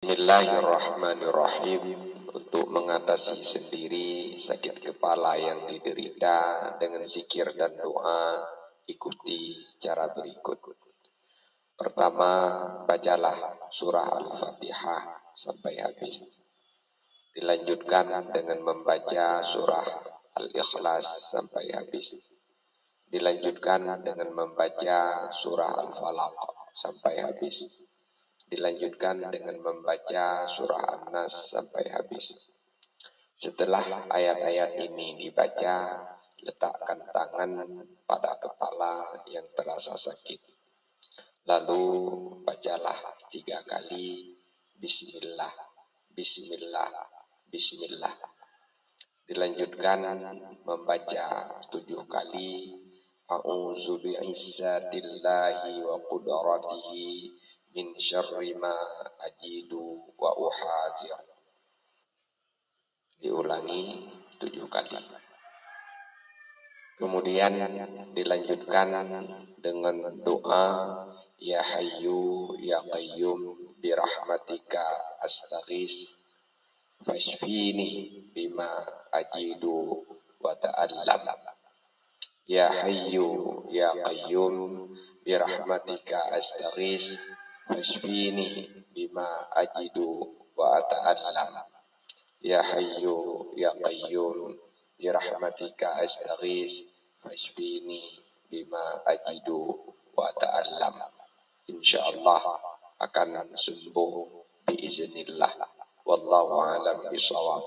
Bismillahirrahmanirrahim. Untuk mengatasi sendiri sakit kepala yang diderita dengan zikir dan doa, ikuti cara berikut. Pertama, bacalah surah Al-Fatihah sampai habis. Dilanjutkan dengan membaca surah Al-Ikhlas sampai habis. Dilanjutkan dengan membaca surah Al-Falaq sampai habis. Dilanjutkan dengan membaca surah An-Nas sampai habis. Setelah ayat-ayat ini dibaca, letakkan tangan pada kepala yang terasa sakit. Lalu bacalah 3 kali Bismillah, Bismillah, Bismillah. Dilanjutkan membaca 7 kali A'udzu bi'izzatillahi wa qudratihi min syarri ma ajidu wa uhazir. Diulangi 7 kali. Kemudian dilanjutkan dengan doa Ya Hayyu Ya Qayyum birahmatika astaghis fashfini bima ajidu wa ta'allam. Ya Hayyu Ya Qayyum birahmatika astaghis fashfini bima ajidu wa ta'allam. Ya Hayyu Ya Qayyum birahmatika astaghis fashfini bima ajidu wa ta'allam. Insyaallah akan sembuh biiznillah. Wallahu a'lam bishawab.